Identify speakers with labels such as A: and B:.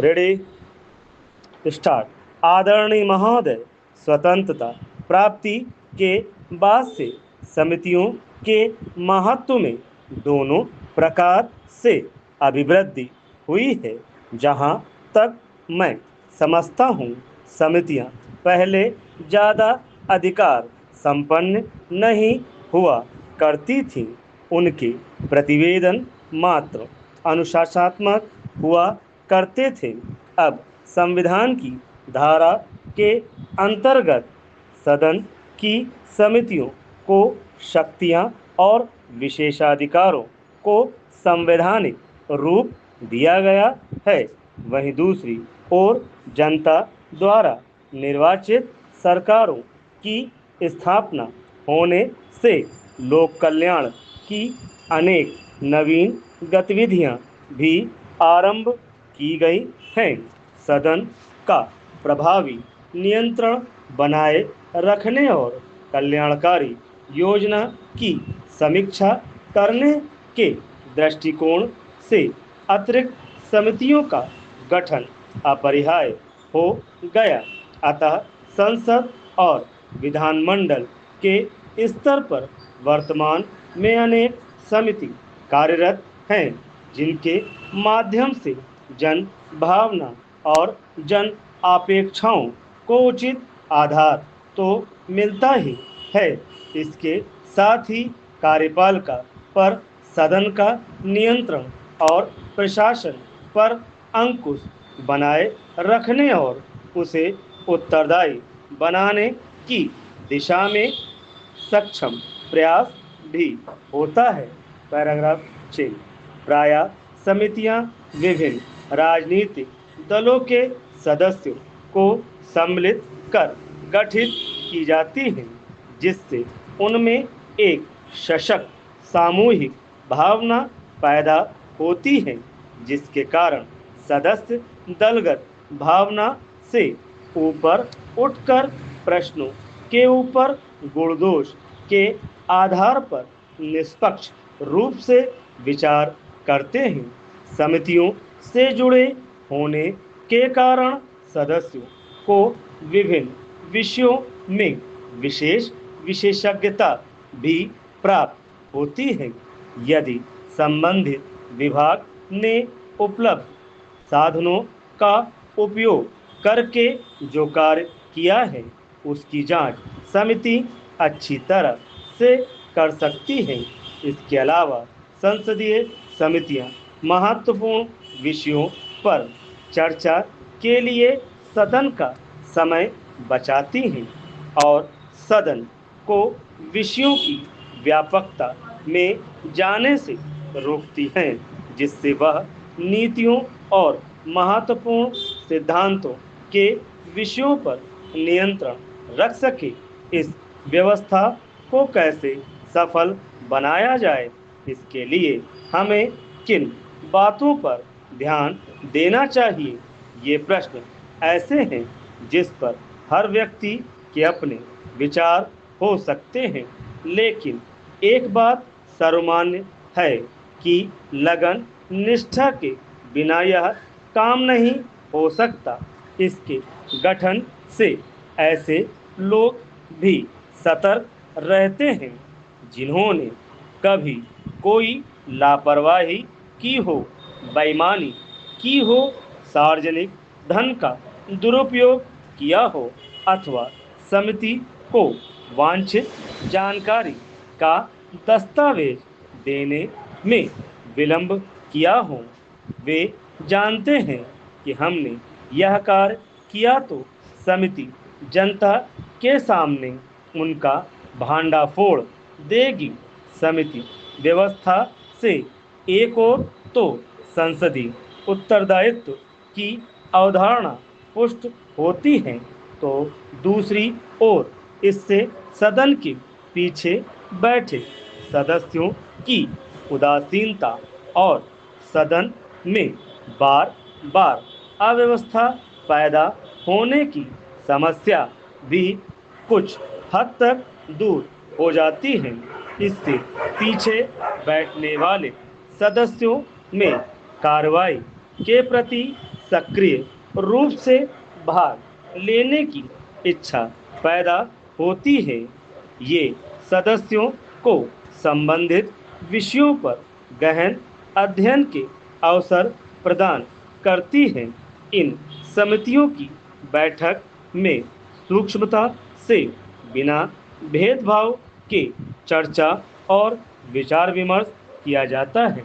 A: Ready start. आदरणीय महोदय, स्वतंत्रता प्राप्ति के बाद से समितियों के महत्व में दोनों प्रकार से अभिवृद्धि हुई है। जहां तक मैं समझता हूं, समितियां पहले ज़्यादा अधिकार संपन्न नहीं हुआ करती थीं। उनके प्रतिवेदन मात्र अनुशासनात्मक हुआ करते थे। अब संविधान की धारा के अंतर्गत सदन की समितियों को शक्तियां और विशेषाधिकारों को संवैधानिक रूप दिया गया है। वहीं दूसरी ओर जनता द्वारा निर्वाचित सरकारों की स्थापना होने से लोक कल्याण की अनेक नवीन गतिविधियां भी आरंभ की गई हैं। सदन का प्रभावी नियंत्रण बनाए रखने और कल्याणकारी योजना की समीक्षा करने के दृष्टिकोण से अतिरिक्त समितियों का गठन अपरिहार्य हो गया। अतः संसद और विधानमंडल के स्तर पर वर्तमान में अनेक समिति कार्यरत हैं, जिनके माध्यम से जन भावना और जन अपेक्षाओं को उचित आधार तो मिलता ही है। इसके साथ ही कार्यपालिका पर सदन का नियंत्रण और प्रशासन पर अंकुश बनाए रखने और उसे उत्तरदायी बनाने की दिशा में सक्षम प्रयास भी होता है। पैराग्राफ 6। प्रायः समितियां विभिन्न राजनीतिक दलों के सदस्यों को सम्मिलित कर गठित की जाती हैं, जिससे उनमें एक सशक्त सामूहिक भावना पैदा होती है, जिसके कारण सदस्य दलगत भावना से ऊपर उठकर प्रश्नों के ऊपर गुण-दोष के आधार पर निष्पक्ष रूप से विचार करते हैं। समितियों से जुड़े होने के कारण सदस्यों को विभिन्न विषयों में विशेष विशेषज्ञता भी प्राप्त होती है। यदि संबंधित विभाग ने उपलब्ध साधनों का उपयोग करके जो कार्य किया है, उसकी जांच समिति अच्छी तरह से कर सकती है। इसके अलावा संसदीय समितियां महत्वपूर्ण विषयों पर चर्चा के लिए सदन का समय बचाती हैं और सदन को विषयों की व्यापकता में जाने से रोकती हैं, जिससे वह नीतियों और महत्वपूर्ण सिद्धांतों के विषयों पर नियंत्रण रख सके। इस व्यवस्था को कैसे सफल बनाया जाए, इसके लिए हमें किन बातों पर ध्यान देना चाहिए? ये प्रश्न ऐसे हैं जिस पर हर व्यक्ति के अपने विचार हो सकते हैं, लेकिन एक बात सर्वमान्य है कि लगन निष्ठा के बिना यह काम नहीं हो सकता। इसके गठन से ऐसे लोग भी सतर्क रहते हैं जिन्होंने कभी कोई लापरवाही की हो, बेईमानी की हो, सार्वजनिक धन का दुरुपयोग किया हो अथवा समिति को वांछित जानकारी का दस्तावेज देने में विलंब किया हो। वे जानते हैं कि हमने यह कार्य किया तो समिति जनता के सामने उनका भांडाफोड़ देगी। समिति व्यवस्था से एक ओर तो संसदीय उत्तरदायित्व की अवधारणा पुष्ट होती है, तो दूसरी ओर इससे सदन के पीछे बैठे सदस्यों की उदासीनता और सदन में बार बार अव्यवस्था पैदा होने की समस्या भी कुछ हद तक दूर हो जाती है। इससे पीछे बैठने वाले सदस्यों में कार्रवाई के प्रति सक्रिय रूप से भाग लेने की इच्छा पैदा होती है। ये सदस्यों को संबंधित विषयों पर गहन अध्ययन के अवसर प्रदान करती है। इन समितियों की बैठक में सूक्ष्मता से बिना भेदभाव के चर्चा और विचार विमर्श किया जाता है।